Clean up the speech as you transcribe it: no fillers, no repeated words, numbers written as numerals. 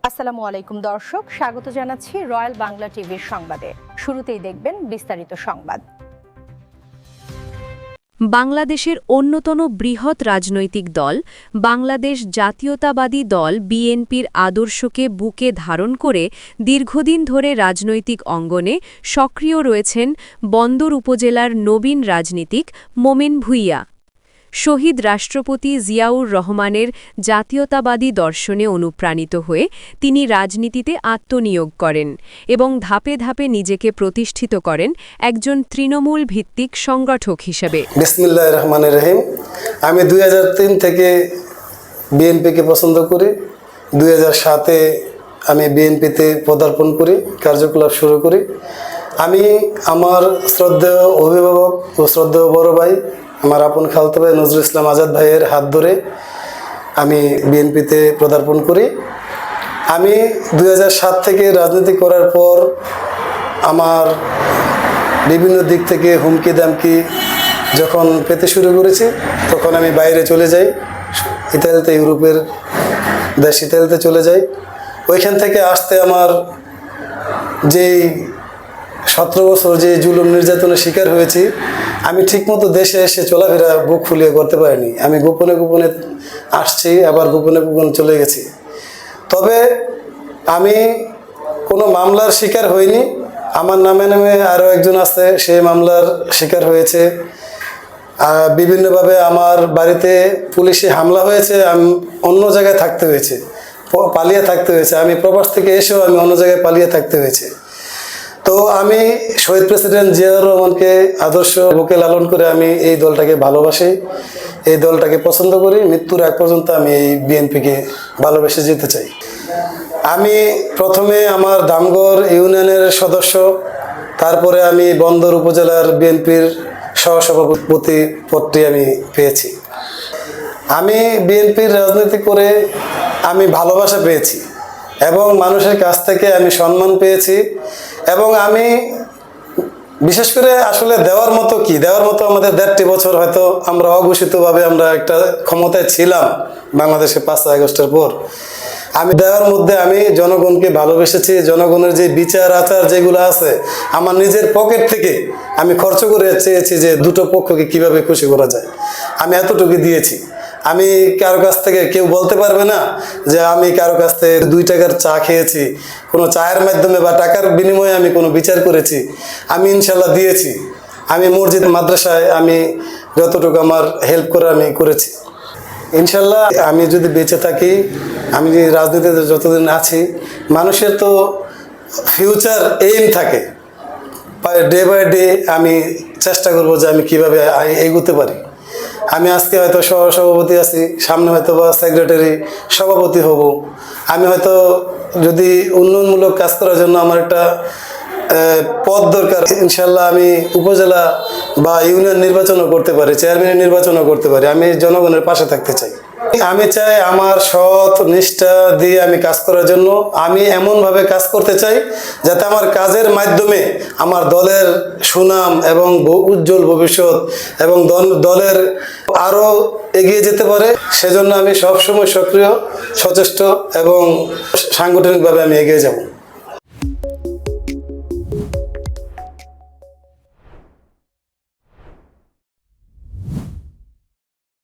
আসসালামু আলাইকুম দর্শক, স্বাগত জানাচ্ছি রয়্যাল বাংলা টিভির সংবাদে। শুরুতেই দেখবেন বিস্তারিত সংবাদ। বাংলাদেশের অন্যতম বৃহৎ রাজনৈতিক দল বাংলাদেশ জাতীয়তাবাদী দল বিএনপির আদর্শকে বুকে ধারণ করে দীর্ঘদিন ধরে রাজনৈতিক অঙ্গনে সক্রিয় রয়েছেন বন্দর উপজেলার নবীন রাজনীতিক মোমেন ভূঁইয়া। শহীদ রাষ্ট্রপতি জিয়াউর রহমানের জাতীয়তাবাদী দর্শনে অনুপ্রাণিত হয়ে তিনি রাজনীতিতে আত্মনিয়োগ করেন এবং ধাপে ধাপে নিজেকে প্রতিষ্ঠিত করেন একজন তৃণমূল ভিত্তিক সংগঠক হিসেবে। বিসমিল্লাহির রহমানির রহিম। আমি 2003 থেকে বিএনপিকে পছন্দ করি। 2007-এ আমি বিএনপিতে পদার্পণ করি, কার্যকলাপ শুরু করি। আমি আমার শ্রদ্ধেয় অভিভাবক ও শ্রদ্ধেয় বড় ভাই, আমার আপন খালতো ভাই নজরুল ইসলাম আজাদ ভাইয়ের হাত ধরে আমি বিএনপিতে পদার্পণ করি। আমি 2007 থেকে রাজনীতি করার পর আমার বিভিন্ন দিক থেকে হুমকি দামকি যখন পেতে শুরু করেছি, তখন আমি বাইরে চলে যাই, ইতালিতে, ইউরোপের দেশ ইতালিতে চলে যাই। ওইখান থেকে আসতে আমার যেই 17 বছর যে জুলুম নির্যাতনের শিকার হয়েছি, আমি ঠিকমতো দেশে এসে চলাফেরা বুক ফুলিয়ে করতে পারিনি। আমি গোপনে গোপনে আসছি, আবার গোপনে গোপনে চলে গেছি। তবে আমি কোনো মামলার শিকার হইনি। আমার নামে আরও একজন আছে, সে মামলার শিকার হয়েছে। বিভিন্নভাবে আমার বাড়িতে পুলিশে হামলা হয়েছে, আমি অন্য জায়গায় থাকতে হয়েছে, পালিয়ে থাকতে হয়েছে। আমি প্রবাস থেকে এসেও আমি অন্য জায়গায় পালিয়ে থাকতে হয়েছে। তো আমি শহীদ প্রেসিডেন্ট জিয়াউর রহমানকে আদর্শ বুকে লালন করে আমি এই দলটাকে ভালোবাসি, এই দলটাকে পছন্দ করি। মৃত্যুর আগ পর্যন্ত আমি এই বিএনপিকে ভালোবেসে যেতে চাই। আমি প্রথমে আমার দামগড় ইউনিয়নের সদস্য, তারপরে আমি বন্দর উপজেলার বিএনপির সহসভাপতি পদটি আমি পেয়েছি। আমি বিএনপির রাজনীতি করে আমি ভালোবাসা পেয়েছি এবং মানুষের কাছ থেকে আমি সম্মান পেয়েছি। এবং আমি বিশেষ করে আসলে দেওয়ার মতো আমাদের 1.5 বছর হয়তো আমরা অঘোষিতভাবে আমরা একটা ক্ষমতায় ছিলাম বাংলাদেশে 5 আগস্টের পর। আমি দেওয়ার মধ্যে আমি জনগণকে ভালোবেসেছি। জনগণের যে বিচার আচার যেগুলো আছে, আমার নিজের পকেট থেকে আমি খরচ করে চেয়েছি যে দুটো পক্ষকে কিভাবে খুশি করা যায়, আমি এতটুকু দিয়েছি। আমি কারো কাছ থেকে, কেউ বলতে পারবে না যে আমি কারো কাছ থেকে 2 টাকার চা খেয়েছি, কোনো চায়ের মাধ্যমে বা টাকার বিনিময়ে আমি কোনো বিচার করেছি। আমি ইনশাল্লাহ দিয়েছি। আমি মসজিদ মাদ্রাসায় আমি যতটুকু আমার হেল্প করে আমি করেছি। ইনশাল্লাহ আমি যদি বেঁচে থাকি, আমি রাজনীতিতে যতদিন আছি, মানুষের তো ফিউচার এইম থাকে, ডে বাই ডে আমি চেষ্টা করবো যে আমি কীভাবে এগোতে পারি। আমি আজকে হয়তো সহসভাপতি আছি, সামনে হয়তো বা সেক্রেটারি, সভাপতি হব। আমি হয়তো যদি উন্নয়নমূলক কাজ করার জন্য আমার একটা পদ দরকার, ইনশাল্লাহ আমি উপজেলা বা ইউনিয়ন নির্বাচনও করতে পারি, চেয়ারম্যানের নির্বাচনও করতে পারি। আমি জনগণের পাশে থাকতে চাই। আমি চাই আমার সৎ নিষ্ঠা দিয়ে আমি কাজ করার জন্য আমি এমনভাবে কাজ করতে চাই যাতে আমার কাজের মাধ্যমে আমার দলের সুনাম এবং উজ্জ্বল ভবিষ্যৎ এবং দলের আরও এগিয়ে যেতে পারে। সেজন্য আমি সবসময় সক্রিয়, সচেষ্ট এবং সাংগঠনিকভাবে আমি এগিয়ে যাব।